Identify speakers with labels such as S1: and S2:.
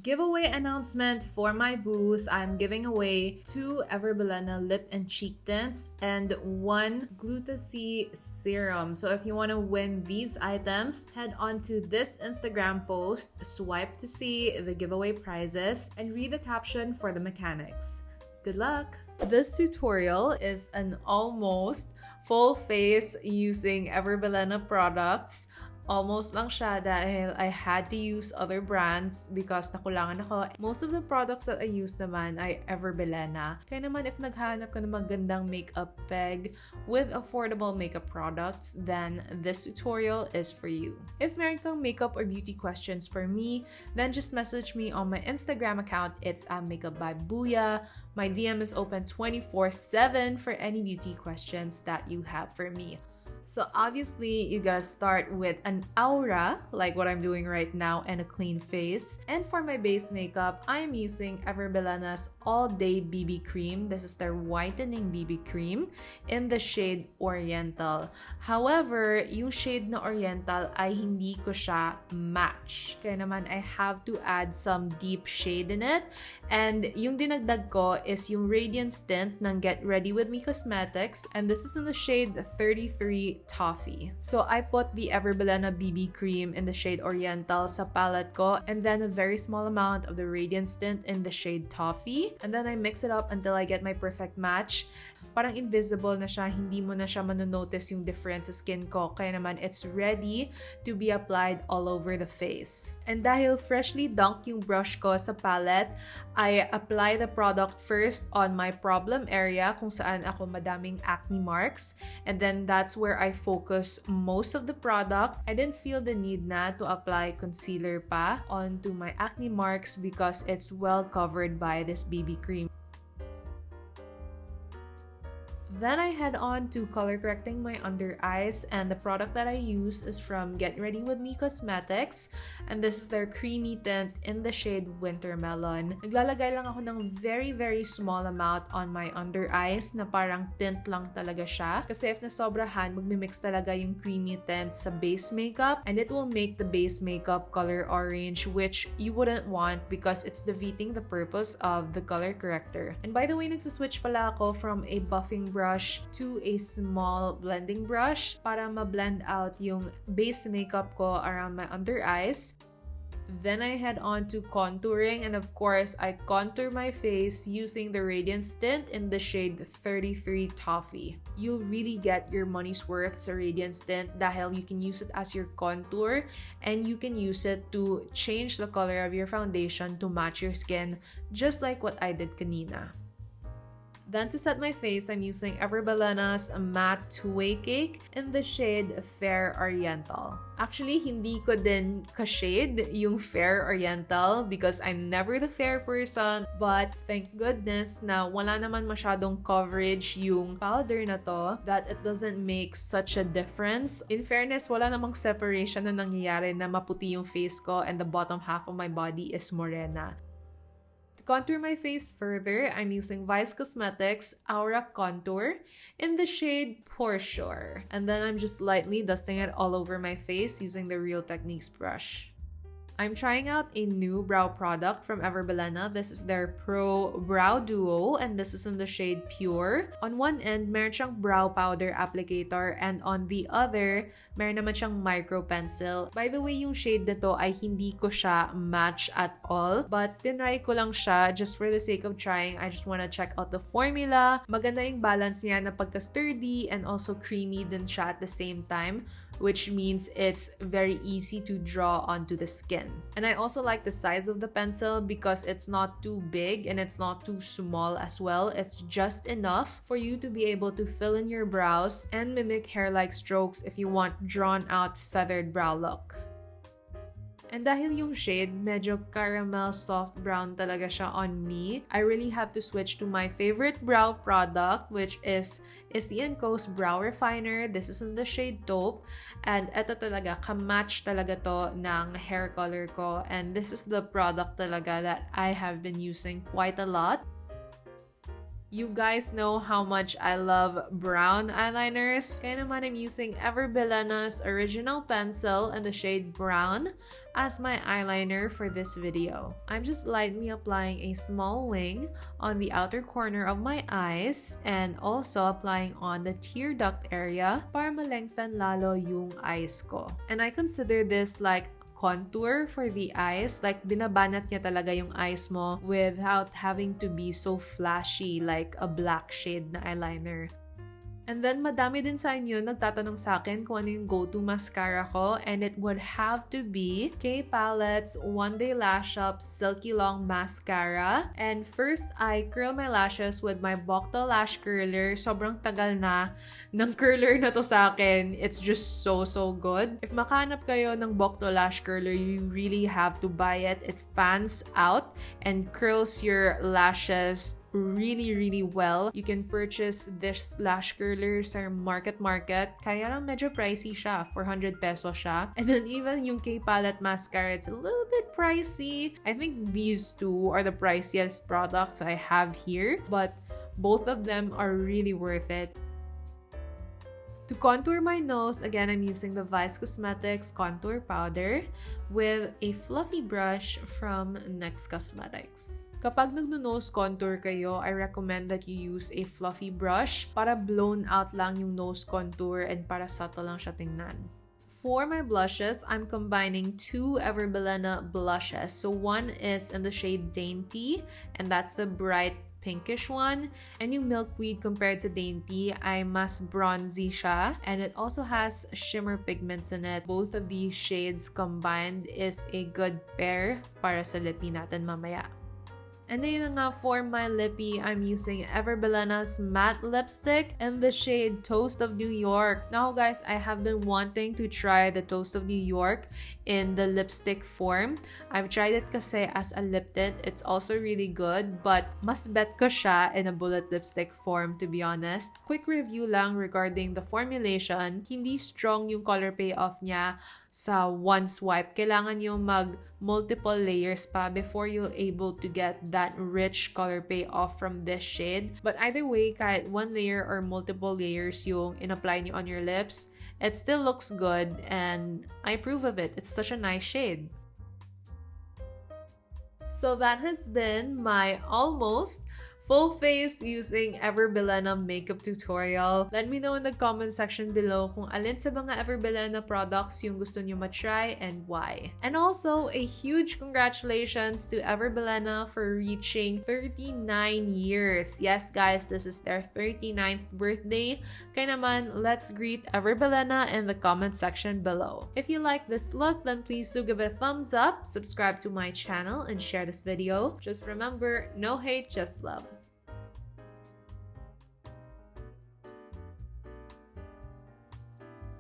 S1: Giveaway announcement for my boost. I'm giving away 2 Bilena lip and cheek tints and 1 Gluta-C serum. So if you want to win these items, head on to this Instagram post, swipe to see the giveaway prizes, and read the caption for the mechanics. Good luck! This tutorial is an almost full face using Bilena products. Almost lang siya dahil I had to use other brands because nakulangan ako. Most of the products that I use naman ay Bilena. Kaya naman if naghahanap ka ng magandang makeup bag with affordable makeup products, then this tutorial is for you. If meron kang makeup or beauty questions for me, then just message me on my Instagram account. It's @makeup by Booya. My DM is open 24/7 for any beauty questions that you have for me. So obviously, you gotta start with an aura, like what I'm doing right now, and a clean face. And for my base makeup, I'm using Bilena's All Day BB Cream. This is their whitening BB Cream in the shade Oriental. However, yung shade na Oriental ay hindi ko siya match. Kaya naman, I have to add some deep shade in it. And yung dinagdag ko is yung Radiance Tint ng Get Ready With Me Cosmetics. And this is in the shade 33 Toffee. So I put the Bilena BB cream in the shade Oriental sa palette ko, and then a very small amount of the Radiance Tint in the shade Toffee, and then I mix it up until I get my perfect match. Parang invisible na siya, hindi mo na siya manonotice yung difference sa skin ko, kaya naman it's ready to be applied all over the face. And dahil freshly dunked yung brush ko sa palette, I apply the product first on my problem area kung saan ako madaming acne marks, and then that's where I focus most of the product. I didn't feel the need na to apply concealer pa onto my acne marks because it's well covered by this BB cream. Then I head on to color correcting my under eyes, and the product that I use is from Get Ready With Me Cosmetics, and this is their creamy tint in the shade Wintermelon. Naglalagay lang ako ng very small amount on my under eyes na parang tint lang talaga siya. Kasi if nasobrahan, magmimix talaga yung creamy tint sa base makeup, and it will make the base makeup color orange, which you wouldn't want because it's defeating the purpose of the color corrector. And by the way, nagsaswitch pala ako from a buffing brush to a small blending brush para ma-blend out yung base makeup ko around my under eyes. Then I head on to contouring, and of course, I contour my face using the Radiance Tint in the shade 33 Toffee. You'll really get your money's worth sa Radiance Tint dahil you can use it as your contour, and you can use it to change the color of your foundation to match your skin, just like what I did kanina. Then to set my face, I'm using Bilena's matte two-way cake in the shade Fair Oriental. Actually, hindi ko din ka-shade yung Fair Oriental because I'm never the fair person, but thank goodness na wala naman masyadong coverage yung powder na to that it doesn't make such a difference. In fairness, wala namang separation na nangyayari na maputi yung face ko and the bottom half of my body is morena. To contour my face further, I'm using Vice Cosmetics Aura Contour in the shade Porshur. And then I'm just lightly dusting it all over my face using the Real Techniques brush. I'm trying out a new brow product from Bilena. This is their Pro Brow Duo, and this is in the shade Pure. On one end, meron siyang brow powder applicator, and on the other, meron naman siyang micro pencil. By the way, yung shade nito ay hindi ko siya match at all, but tinry ko lang siya just for the sake of trying. I just wanna check out the formula. Maganda yung balance niya na pagka-sturdy and also creamy din siya at the same time, which means it's very easy to draw onto the skin. And I also like the size of the pencil because it's not too big and it's not too small as well. It's just enough for you to be able to fill in your brows and mimic hair-like strokes if you want drawn-out feathered brow look. And dahil yung shade, medyo caramel soft brown talaga siya on me, I really have to switch to my favorite brow product, which is Issy & Co.'s Brow Refiner. This is in the shade Taupe. And eto talaga, kamatch talaga to ng hair color ko. And this is the product talaga that I have been using quite a lot. You guys know how much I love brown eyeliners. Kaya naman I'm using Bilena's original pencil in the shade brown as my eyeliner for this video. I'm just lightly applying a small wing on the outer corner of my eyes and also applying on the tear duct area para malengthen lalo yung eyes ko. And I consider this like contour for the eyes. Like, binabanat niya talaga yung eyes mo without having to be so flashy like a black shade na eyeliner. And then, madami din sa inyo nagtatanong sa akin kung ano yung go-to mascara ko, and it would have to be KPalette's One Day Lash Up Silky Long Mascara. And first, I curl my lashes with my Bokto Lash Curler. Sobrang tagal na ng curler na to sa akin. It's just so good. If makahanap kayo ng Bokto Lash Curler, you really have to buy it. It fans out and curls your lashes really well. You can purchase this lash curler sa market. Kaya lang medyo pricey siya. 400 pesos siya. And then even yung KPalette mascara, it's a little bit pricey. I think these two are the priciest products I have here. But both of them are really worth it. To contour my nose, again, I'm using the Vice Cosmetics Contour Powder with a fluffy brush from NYX Cosmetics. Kapag nagno-nose contour kayo, I recommend that you use a fluffy brush para blown out lang yung nose contour and para subtle lang siya tingnan. For my blushes, I'm combining two Bilena blushes. So one is in the shade Dainty, and that's the bright pinkish one. And yung Milkweed compared to Dainty ay mas bronzy siya, and it also has shimmer pigments in it. Both of these shades combined is a good pair para sa lippy natin mamaya. And then nga for my lippy, I'm using Bilena's matte lipstick in the shade Toast of New York. Now guys, I have been wanting to try the Toast of New York in the lipstick form. I've tried it kasi as a lip tint. It's also really good, but mas bet ko siya in a bullet lipstick form, to be honest. Quick review lang regarding the formulation. Hindi strong yung color payoff niya sa one swipe. Kailangan nyo mag multiple layers pa before you're able to get that rich color payoff from this shade. But either way, kahit one layer or multiple layers yung in-apply nyo on your lips, it still looks good and I approve of it. It's such a nice shade. So that has been my almost full face using Bilena makeup tutorial. Let me know in the comment section below kung alin sa mga Bilena products yung gusto nyo matry and why. And also, a huge congratulations to Bilena for reaching 39 years. Yes guys, this is their 39th birthday. Kaya naman, let's greet Bilena in the comment section below. If you like this look, then please do give it a thumbs up, subscribe to my channel, and share this video. Just remember, no hate, just love.